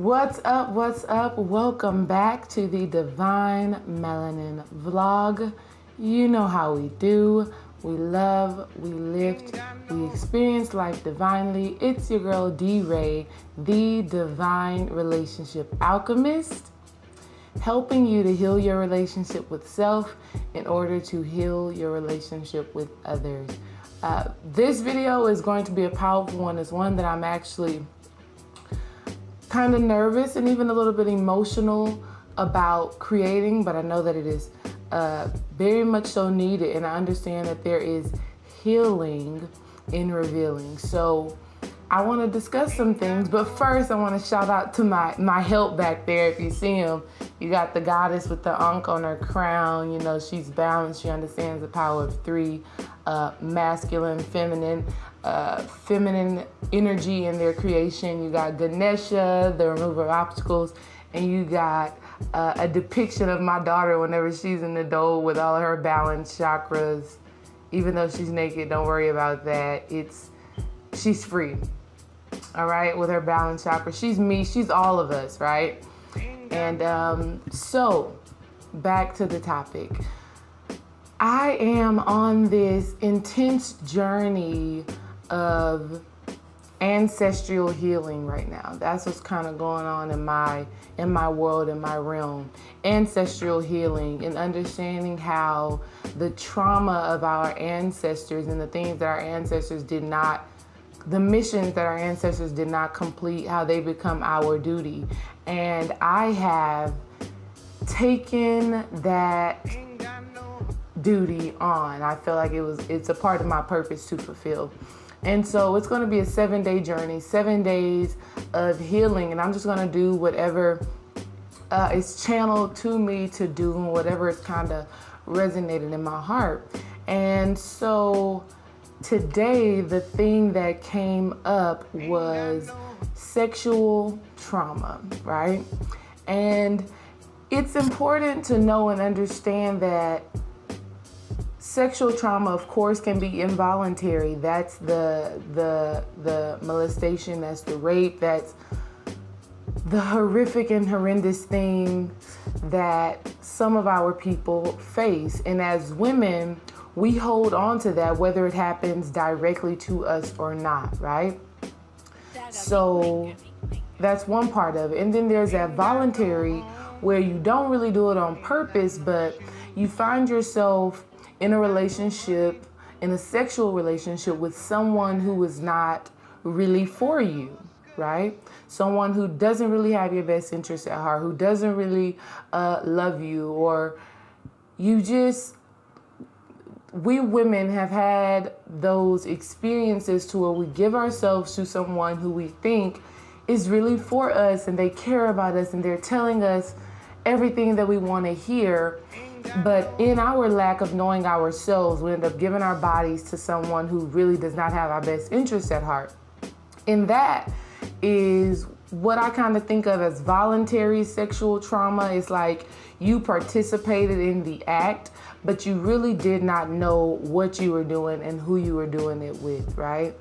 What's up? What's up? Welcome back to the Divine Melanin Vlog. You know how we do. We love, we lift, we experience life divinely. It's your girl D-Ray, the Divine Relationship Alchemist, helping you to heal your relationship with self in order to heal your relationship with others. This video is going to be a powerful one. It's one that I'm actually kind of nervous and even a little bit emotional about creating, but I know that it is very much so needed, and I understand that there is healing in revealing. So I want to discuss some things, but first I want to shout out to my help back there. If you see him, you got the goddess with the ankh on her crown. You know, she's balanced. She understands the power of three, masculine, feminine energy in their creation. You got Ganesha, the remover of obstacles, and you got a depiction of my daughter whenever she's in the dough with all of her balanced chakras. Even though she's naked, don't worry about that. She's free, all right, with her balanced chakra. She's me, she's all of us, right? And so back to the topic. I am on this intense journey of ancestral healing right now. That's what's kind of going on in my world, in my realm. Ancestral healing and understanding how the trauma of our ancestors and the things that our ancestors did not, the missions that our ancestors did not complete, how they become our duty. And I have taken that duty on. I feel like it's a part of my purpose to fulfill. And so it's going to be a 7-day journey, 7 days of healing. And I'm just going to do whatever is channeled to me to do and whatever is kind of resonated in my heart. And so today, the thing that came up was sexual trauma, right? And it's important to know and understand that sexual trauma, of course, can be involuntary. That's the molestation, that's the rape, that's the horrific and horrendous thing that some of our people face. And as women, we hold on to that, whether it happens directly to us or not, right? So that's one part of it. And then there's that voluntary, where you don't really do it on purpose, but you find yourself in a relationship, in a sexual relationship with someone who is not really for you, right? Someone who doesn't really have your best interest at heart, who doesn't really love you, or we women have had those experiences to where we give ourselves to someone who we think is really for us, and they care about us, and they're telling us everything that we want to hear. But in our lack of knowing ourselves, we end up giving our bodies to someone who really does not have our best interests at heart. And that is what I kind of think of as voluntary sexual trauma. It's like you participated in the act, but you really did not know what you were doing and who you were doing it with, right?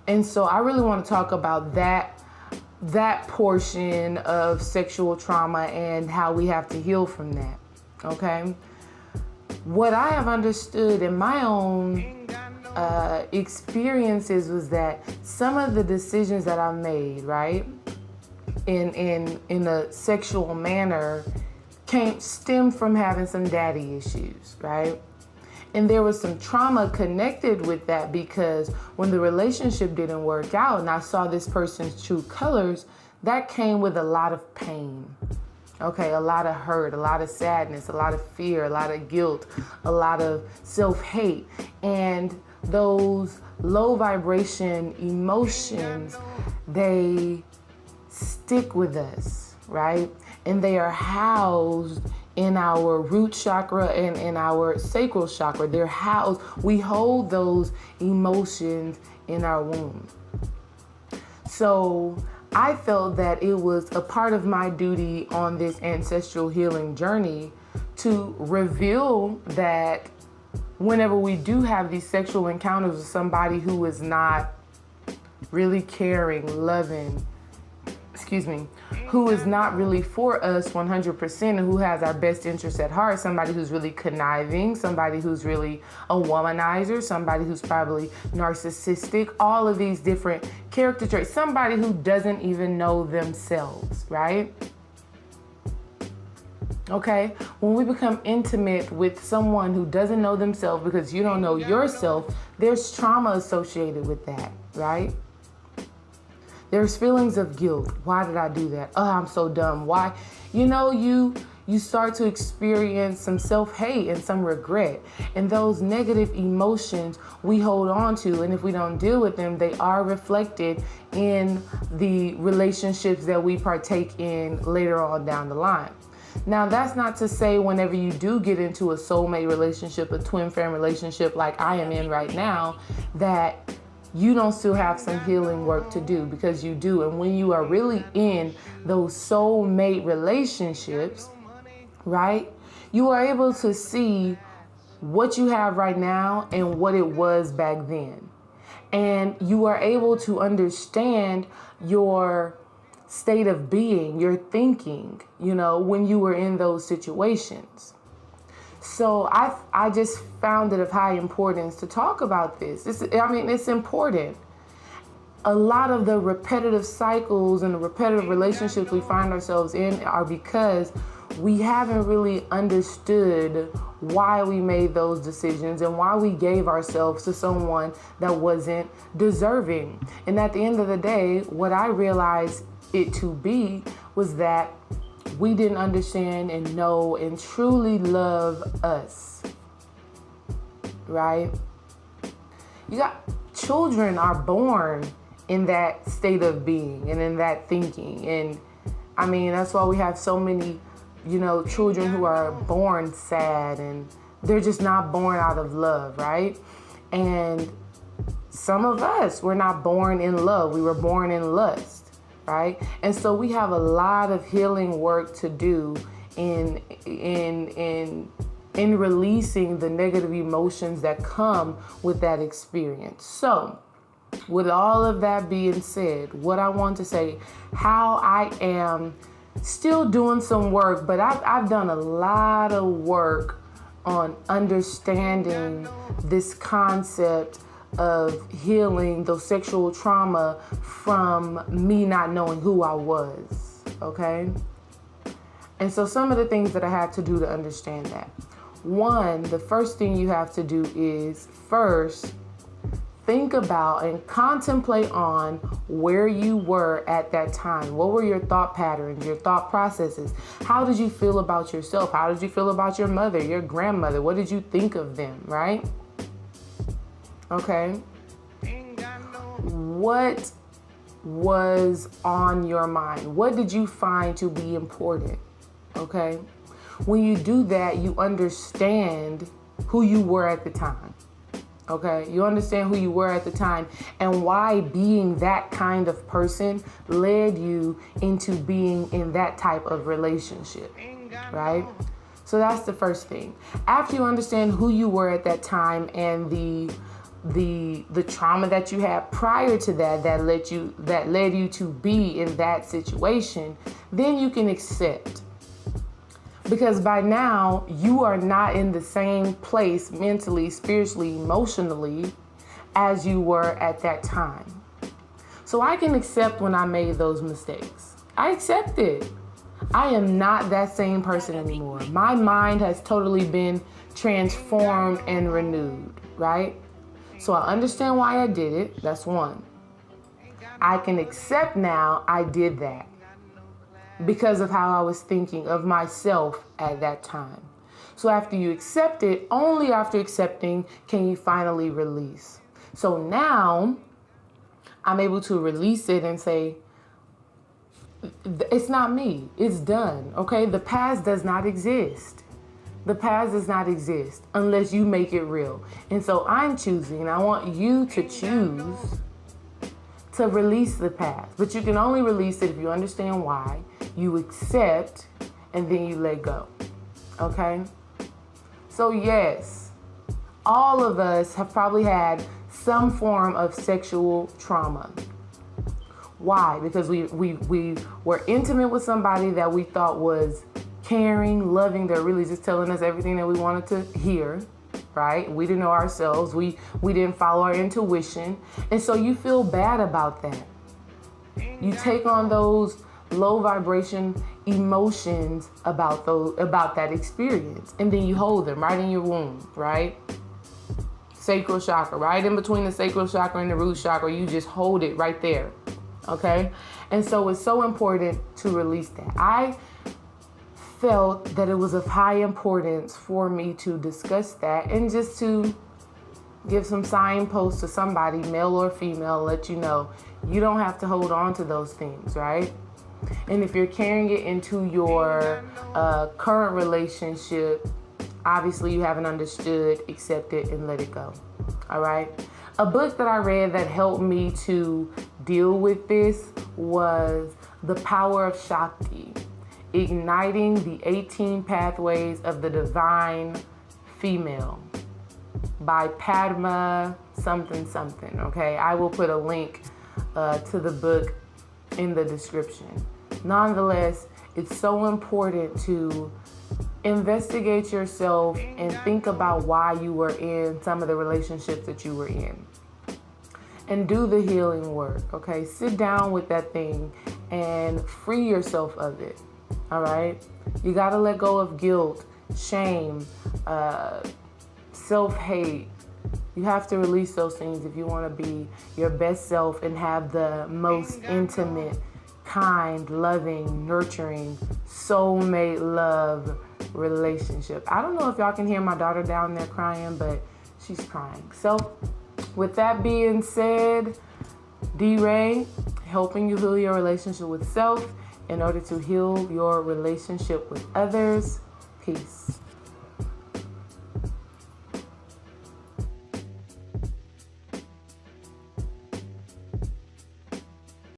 And so I really want to talk about that portion of sexual trauma and how we have to heal from that. Okay, what I have understood in my own experiences was that some of the decisions that I made, right, in a sexual manner, stem from having some daddy issues, right? And there was some trauma connected with that, because when the relationship didn't work out and I saw this person's true colors, that came with a lot of pain. Okay, a lot of hurt, a lot of sadness, a lot of fear, a lot of guilt, a lot of self-hate. And those low vibration emotions, they stick with us, right? And they are housed in our root chakra and in our sacral chakra. They're housed, we hold those emotions in our womb. So I felt that it was a part of my duty on this ancestral healing journey to reveal that whenever we do have these sexual encounters with somebody who is not really caring, loving, who is not really for us 100% and who has our best interest at heart, somebody who's really conniving, somebody who's really a womanizer, somebody who's probably narcissistic, all of these different character traits, somebody who doesn't even know themselves, right? Okay, when we become intimate with someone who doesn't know themselves because you don't know yourself, there's trauma associated with that, right? There's feelings of guilt. Why did I do that? Oh, I'm so dumb. Why? You start to experience some self-hate and some regret. And those negative emotions we hold on to, and if we don't deal with them, they are reflected in the relationships that we partake in later on down the line. Now, that's not to say whenever you do get into a soulmate relationship, a twin flame relationship like I am in right now, that you don't still have some healing work to do, because you do. And when you are really in those soulmate relationships, right, you are able to see what you have right now and what it was back then. And you are able to understand your state of being, your thinking, when you were in those situations. So I just found it of high importance to talk about this. It's important. A lot of the repetitive cycles and the repetitive relationships we find ourselves in are because we haven't really understood why we made those decisions and why we gave ourselves to someone that wasn't deserving. And at the end of the day, what I realized it to be was that we didn't understand and know and truly love us, right? Children are born in that state of being and in that thinking. And that's why we have so many, children who are born sad, and they're just not born out of love, right? And some of us were not born in love. We were born in lust. Right? And so we have a lot of healing work to do in releasing the negative emotions that come with that experience. So with all of that being said, what I want to say, how I am still doing some work, but I've done a lot of work on understanding this concept of healing the sexual trauma from me not knowing who I was, okay? And so some of the things that I had to do to understand that. One, the first thing you have to do is first think about and contemplate on where you were at that time. What were your thought patterns, your thought processes? How did you feel about yourself? How did you feel about your mother, your grandmother? What did you think of them, right? Okay. What was on your mind? What did you find to be important? Okay. When you do that, you understand who you were at the time. Okay. You understand who you were at the time and why being that kind of person led you into being in that type of relationship. Right? So that's the first thing. After you understand who you were at that time and the trauma that you had prior to that led you to be in that situation, then you can accept. Because by now you are not in the same place mentally, spiritually, emotionally as you were at that time. So I can accept when I made those mistakes. I accept it. I am not that same person anymore. My mind has totally been transformed and renewed, right? So I understand why I did it. That's one. I can accept now I did that because of how I was thinking of myself at that time. So after you accept it, only after accepting can you finally release. So now I'm able to release it and say, it's not me. It's done. Okay. The past does not exist. The past does not exist unless you make it real. And so I'm choosing, and I want you to choose to release the past. But you can only release it if you understand why, you accept, and then you let go. Okay? So yes, all of us have probably had some form of sexual trauma. Why? Because we were intimate with somebody that we thought was caring, loving. They're really just telling us everything that we wanted to hear, right? We didn't know ourselves. We didn't follow our intuition. And so you feel bad about that. You take on those low vibration emotions about that experience, and then you hold them right in your womb, right? Sacral chakra, right in between the sacral chakra and the root chakra, you just hold it right there. Okay? And so it's so important to release that. I felt that it was of high importance for me to discuss that and just to give some signposts to somebody, male or female, let you know you don't have to hold on to those things, right? And if you're carrying it into your current relationship, obviously you haven't understood, accept it, and let it go. All right? A book that I read that helped me to deal with this was The Power of Shakti, Igniting the 18 Pathways of the Divine Female by Padma something, okay? I will put a link to the book in the description. Nonetheless, it's so important to investigate yourself and think about why you were in some of the relationships that you were in. And do the healing work, okay? Sit down with that thing and free yourself of it, all right? You gotta let go of guilt, shame, self-hate. You have to release those things if you wanna be your best self and have the most intimate, kind, loving, nurturing, soulmate love relationship. I don't know if y'all can hear my daughter down there crying, but she's crying. So with that being said, D-Ray, helping you heal your relationship with self in order to heal your relationship with others. Peace.